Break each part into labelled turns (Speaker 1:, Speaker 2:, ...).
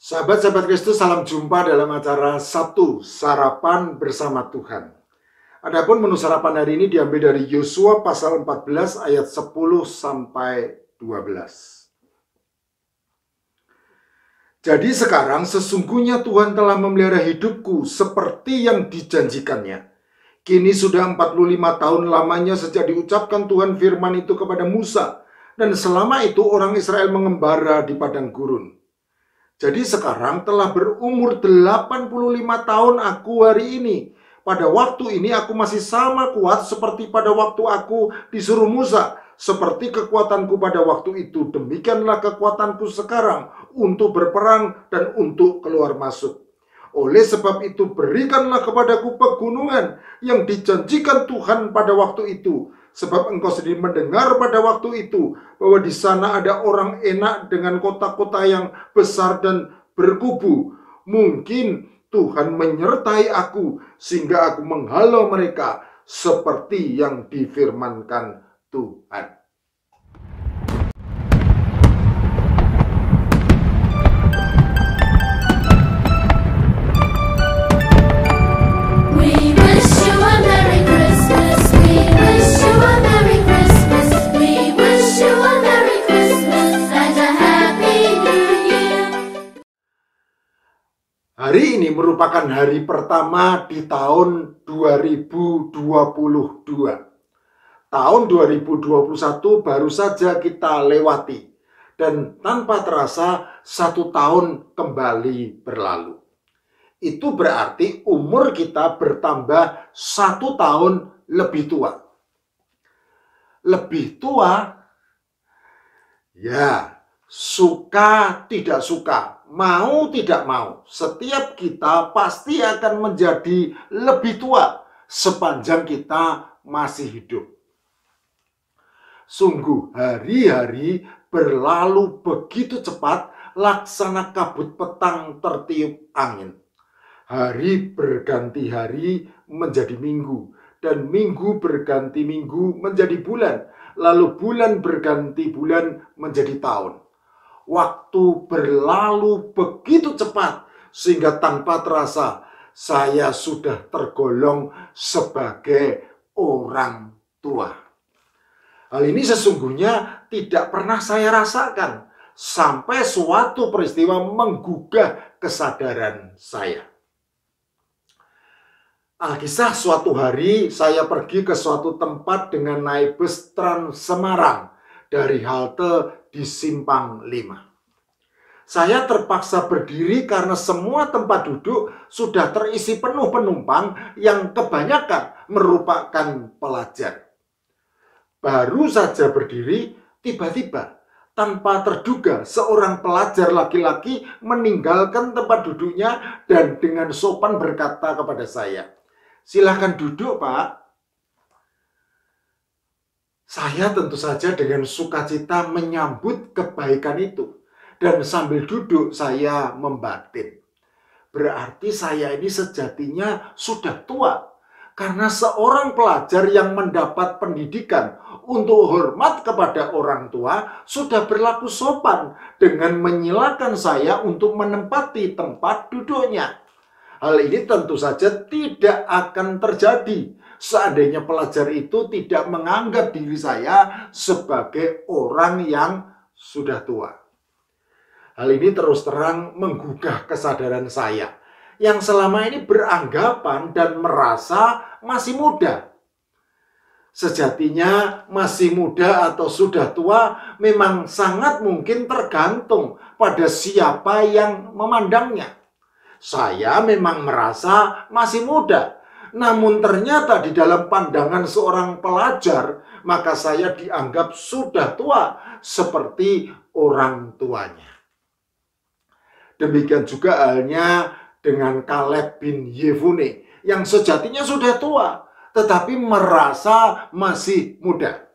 Speaker 1: Sahabat-sahabat Kristus, salam jumpa dalam acara Sabtu Sarapan Bersama Tuhan. Adapun menu sarapan hari ini diambil dari Yosua pasal 14 ayat 10 sampai 12. Jadi sekarang sesungguhnya Tuhan telah memelihara hidupku seperti yang dijanjikannya. Kini sudah 45 tahun lamanya sejak diucapkan Tuhan firman itu kepada Musa, dan selama itu orang Israel mengembara di padang gurun. Jadi sekarang telah berumur 85 tahun aku hari ini. Pada waktu ini aku masih sama kuat seperti pada waktu aku disuruh Musa. Seperti kekuatanku pada waktu itu, demikianlah kekuatanku sekarang untuk berperang dan untuk keluar masuk. Oleh sebab itu berikanlah kepadaku pegunungan yang dijanjikan Tuhan pada waktu itu. Sebab engkau sendiri mendengar pada waktu itu bahwa di sana ada orang enak dengan kota-kota yang besar dan berkubu. Mungkin Tuhan menyertai aku sehingga aku menghalau mereka seperti yang difirmankan Tuhan. Hari ini merupakan hari pertama di tahun 2022. Tahun 2021 baru saja kita lewati, dan tanpa terasa 1 tahun kembali berlalu. Itu berarti umur kita bertambah 1 tahun lebih tua. Lebih tua? Ya, suka tidak suka, mau tidak mau, setiap kita pasti akan menjadi lebih tua sepanjang kita masih hidup. Sungguh hari-hari berlalu begitu cepat, laksana kabut petang tertiup angin. Hari berganti hari menjadi minggu, dan minggu berganti minggu menjadi bulan, lalu bulan berganti bulan menjadi tahun. Waktu berlalu begitu cepat sehingga tanpa terasa saya sudah tergolong sebagai orang tua. Hal ini sesungguhnya tidak pernah saya rasakan sampai suatu peristiwa menggugah kesadaran saya. Alkisah suatu hari saya pergi ke suatu tempat dengan naik bus Trans Semarang dari halte di Simpang 5. Saya terpaksa berdiri karena semua tempat duduk sudah terisi penuh penumpang yang kebanyakan merupakan pelajar. Baru saja berdiri, tiba-tiba tanpa terduga seorang pelajar laki-laki meninggalkan tempat duduknya dan dengan sopan berkata kepada saya, "Silakan duduk, Pak." Saya tentu saja dengan sukacita menyambut kebaikan itu. Dan sambil duduk saya membatin, berarti saya ini sejatinya sudah tua. Karena seorang pelajar yang mendapat pendidikan untuk hormat kepada orang tua sudah berlaku sopan dengan menyilakan saya untuk menempati tempat duduknya. Hal ini tentu saja tidak akan terjadi seandainya pelajar itu tidak menganggap diri saya sebagai orang yang sudah tua. Hal ini terus terang menggugah kesadaran saya yang selama ini beranggapan dan merasa masih muda. Sejatinya masih muda atau sudah tua memang sangat mungkin tergantung pada siapa yang memandangnya. Saya memang merasa masih muda, namun ternyata di dalam pandangan seorang pelajar, maka saya dianggap sudah tua seperti orang tuanya. Demikian juga halnya dengan Kaleb bin Yefune yang sejatinya sudah tua, tetapi merasa masih muda.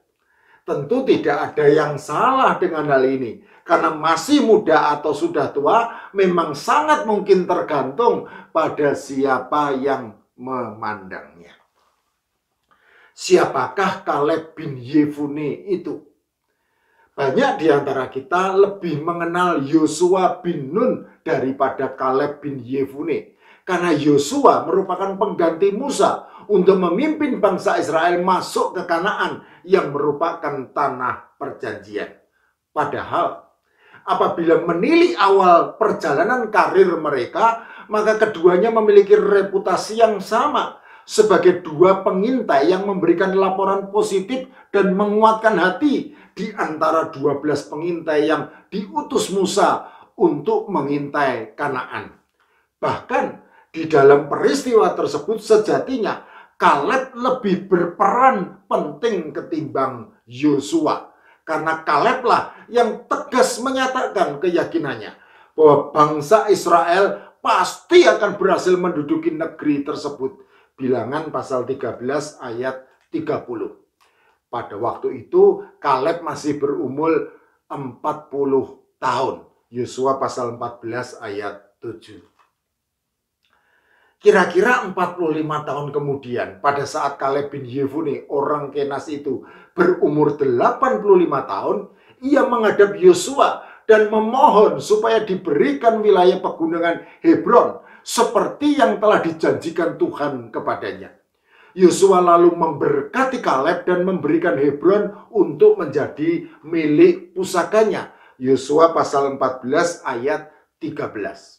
Speaker 1: Tentu tidak ada yang salah dengan hal ini, karena masih muda atau sudah tua memang sangat mungkin tergantung pada siapa yang memandangnya. Siapakah Kaleb bin Yefune itu? Banyak di antara kita lebih mengenal Yosua bin Nun daripada Kaleb bin Yefune. Karena Yosua merupakan pengganti Musa untuk memimpin bangsa Israel masuk ke Kanaan yang merupakan tanah perjanjian. Padahal apabila menilik awal perjalanan karir mereka, maka keduanya memiliki reputasi yang sama sebagai dua pengintai yang memberikan laporan positif dan menguatkan hati di antara 12 pengintai yang diutus Musa untuk mengintai Kanaan. Bahkan di dalam peristiwa tersebut sejatinya Kaleb lebih berperan penting ketimbang Yosua. Karena Kaleblah yang tegas menyatakan keyakinannya bahwa bangsa Israel pasti akan berhasil menduduki negeri tersebut. Bilangan pasal 13 ayat 30. Pada waktu itu Kaleb masih berumur 40 tahun. Yosua pasal 14 ayat 7. Kira-kira 45 tahun kemudian, pada saat Kaleb bin Yefune, orang Kenas itu, berumur 85 tahun, ia menghadap Yosua dan memohon supaya diberikan wilayah pegunungan Hebron seperti yang telah dijanjikan Tuhan kepadanya. Yosua lalu memberkati Kaleb dan memberikan Hebron untuk menjadi milik pusakanya. Yosua pasal 14 ayat 13.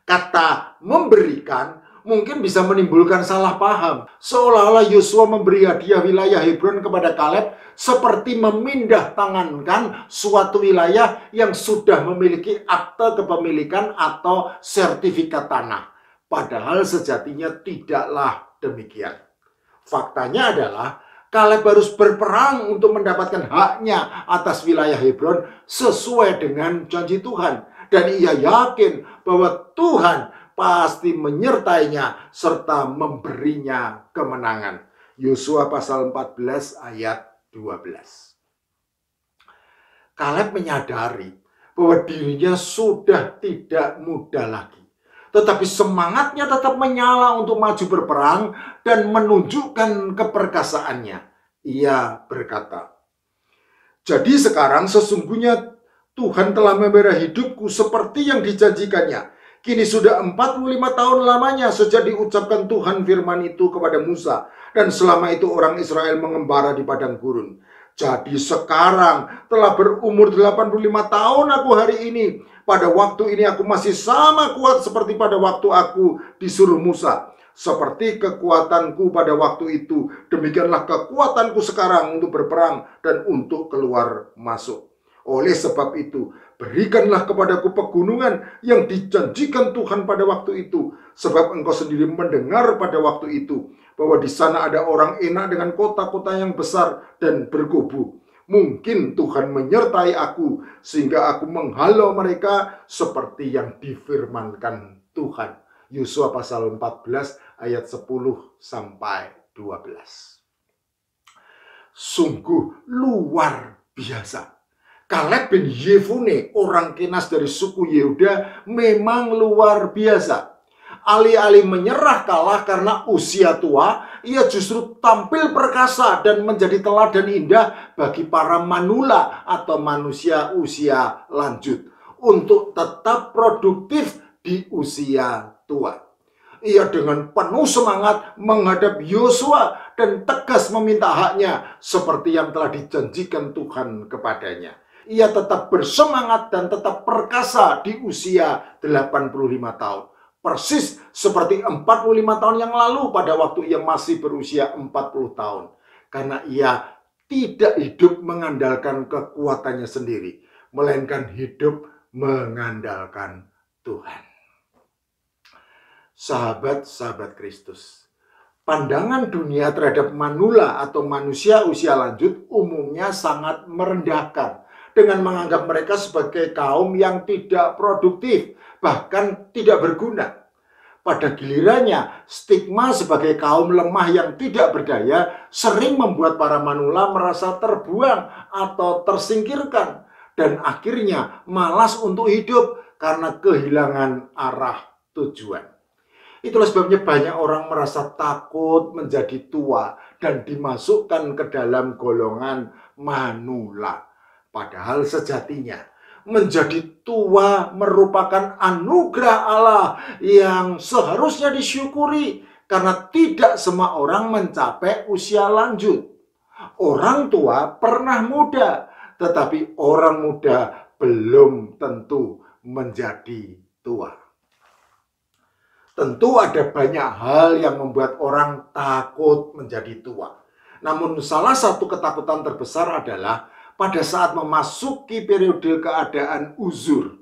Speaker 1: Kata memberikan mungkin bisa menimbulkan salah paham. Seolah-olah Yosua memberi hadiah wilayah Hebron kepada Kaleb seperti memindah tangankan suatu wilayah yang sudah memiliki akte kepemilikan atau sertifikat tanah. Padahal sejatinya tidaklah demikian. Faktanya adalah Kaleb harus berperang untuk mendapatkan haknya atas wilayah Hebron sesuai dengan janji Tuhan. Dan ia yakin bahwa Tuhan pasti menyertainya serta memberinya kemenangan. Yosua pasal 14 ayat 12. Kaleb menyadari bahwa dirinya sudah tidak muda lagi. Tetapi semangatnya tetap menyala untuk maju berperang dan menunjukkan keperkasaannya. Ia berkata, "Jadi sekarang sesungguhnya Tuhan telah memelihara hidupku seperti yang dijanjikannya. Kini sudah 45 tahun lamanya sejak diucapkan Tuhan firman itu kepada Musa. Dan selama itu orang Israel mengembara di padang gurun. Jadi sekarang telah berumur 85 tahun aku hari ini. Pada waktu ini aku masih sama kuat seperti pada waktu aku disuruh Musa. Seperti kekuatanku pada waktu itu, demikianlah kekuatanku sekarang untuk berperang dan untuk keluar masuk. Oleh sebab itu, berikanlah kepadaku pegunungan yang dijanjikan Tuhan pada waktu itu. Sebab engkau sendiri mendengar pada waktu itu bahwa di sana ada orang enak dengan kota-kota yang besar dan berkubu. Mungkin Tuhan menyertai aku sehingga aku menghalau mereka seperti yang difirmankan Tuhan." Yosua pasal 14 ayat 10 sampai 12. Sungguh luar biasa. Kaleb bin Yefune, orang Kenas dari suku Yehuda, memang luar biasa. Alih-alih menyerah kalah karena usia tua, ia justru tampil perkasa dan menjadi teladan indah bagi para manula atau manusia usia lanjut untuk tetap produktif di usia tua. Ia dengan penuh semangat menghadap Yosua dan tegas meminta haknya seperti yang telah dijanjikan Tuhan kepadanya. Ia tetap bersemangat dan tetap perkasa di usia 85 tahun. Persis seperti 45 tahun yang lalu pada waktu ia masih berusia 40 tahun. Karena ia tidak hidup mengandalkan kekuatannya sendiri, melainkan hidup mengandalkan Tuhan. Sahabat-sahabat Kristus, pandangan dunia terhadap manula atau manusia usia lanjut umumnya sangat merendahkan dengan menganggap mereka sebagai kaum yang tidak produktif, bahkan tidak berguna. Pada gilirannya, stigma sebagai kaum lemah yang tidak berdaya sering membuat para manula merasa terbuang atau tersingkirkan dan akhirnya malas untuk hidup karena kehilangan arah tujuan. Itulah sebabnya banyak orang merasa takut menjadi tua dan dimasukkan ke dalam golongan manula. Padahal sejatinya menjadi tua merupakan anugerah Allah yang seharusnya disyukuri karena tidak semua orang mencapai usia lanjut. Orang tua pernah muda, tetapi orang muda belum tentu menjadi tua. Tentu ada banyak hal yang membuat orang takut menjadi tua. Namun salah satu ketakutan terbesar adalah pada saat memasuki periode keadaan uzur.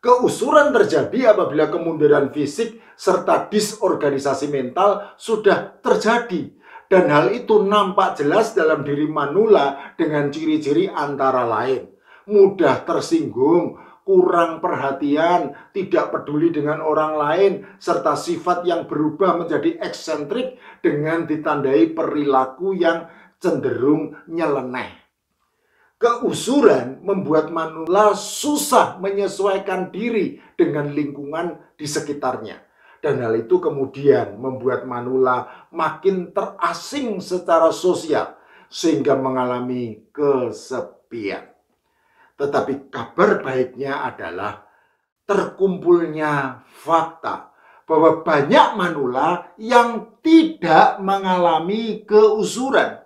Speaker 1: Keusuran terjadi apabila kemunduran fisik serta disorganisasi mental sudah terjadi. Dan hal itu nampak jelas dalam diri manula dengan ciri-ciri antara lain. Mudah tersinggung, kurang perhatian, tidak peduli dengan orang lain, serta sifat yang berubah menjadi eksentrik dengan ditandai perilaku yang cenderung nyeleneh. Keusuran membuat manula susah menyesuaikan diri dengan lingkungan di sekitarnya. Dan hal itu kemudian membuat manula makin terasing secara sosial, sehingga mengalami kesepian. Tetapi kabar baiknya adalah terkumpulnya fakta bahwa banyak manula yang tidak mengalami keusuran.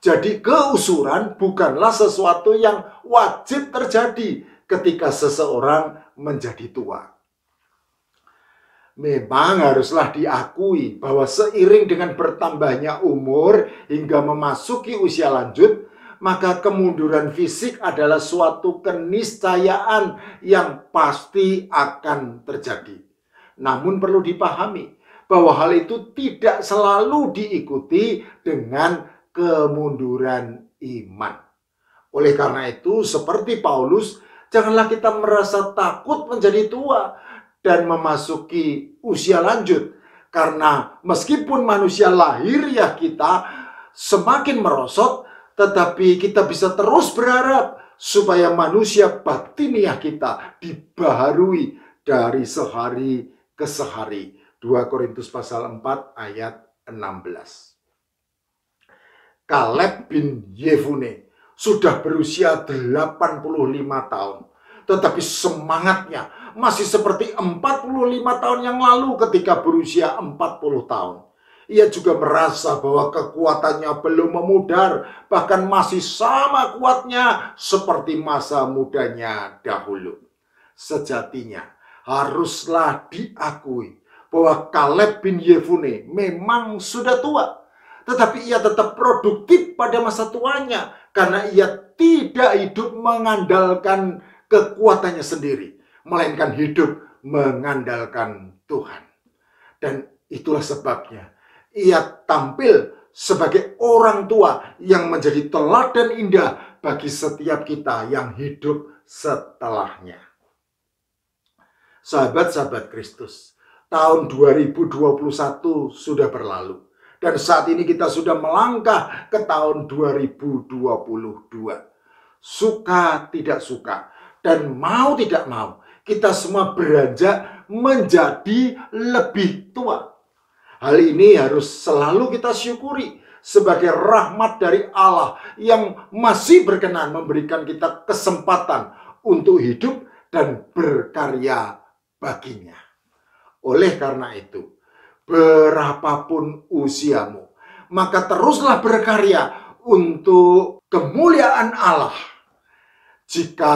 Speaker 1: Jadi keusuran bukanlah sesuatu yang wajib terjadi ketika seseorang menjadi tua. Memang haruslah diakui bahwa seiring dengan bertambahnya umur hingga memasuki usia lanjut, maka kemunduran fisik adalah suatu keniscayaan yang pasti akan terjadi. Namun perlu dipahami bahwa hal itu tidak selalu diikuti dengan kemunduran iman. Oleh karena itu, seperti Paulus, janganlah kita merasa takut menjadi tua dan memasuki usia lanjut. Karena meskipun manusia lahiriah kita semakin merosot, tetapi kita bisa terus berharap supaya manusia batiniah kita dibaharui dari sehari ke sehari. 2 Korintus pasal 4 ayat 16. Kaleb bin Yefune sudah berusia 85 tahun. Tetapi semangatnya masih seperti 45 tahun yang lalu ketika berusia 40 tahun. Ia juga merasa bahwa kekuatannya belum memudar, bahkan masih sama kuatnya seperti masa mudanya dahulu. Sejatinya haruslah diakui bahwa Kaleb bin Yefune memang sudah tua. Tetapi ia tetap produktif pada masa tuanya karena ia tidak hidup mengandalkan kekuatannya sendiri, melainkan hidup mengandalkan Tuhan. Dan itulah sebabnya ia tampil sebagai orang tua yang menjadi teladan indah bagi setiap kita yang hidup setelahnya. Sahabat-sahabat Kristus, tahun 2021 sudah berlalu. Dan saat ini kita sudah melangkah ke tahun 2022. Suka tidak suka dan mau tidak mau, kita semua beranjak menjadi lebih tua. Hal ini harus selalu kita syukuri sebagai rahmat dari Allah yang masih berkenan memberikan kita kesempatan untuk hidup dan berkarya baginya. Oleh karena itu, berapapun usiamu, maka teruslah berkarya untuk kemuliaan Allah. Jika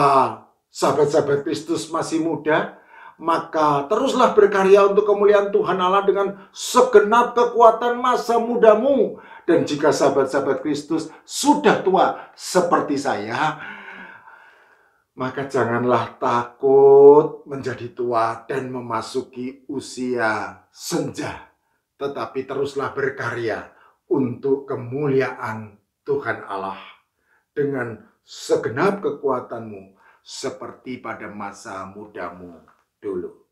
Speaker 1: sahabat-sahabat Kristus masih muda, maka teruslah berkarya untuk kemuliaan Tuhan Allah dengan segenap kekuatan masa mudamu. Dan jika sahabat-sahabat Kristus sudah tua seperti saya, maka janganlah takut menjadi tua dan memasuki usia senja. Tetapi teruslah berkarya untuk kemuliaan Tuhan Allah dengan segenap kekuatanmu seperti pada masa mudamu dulu.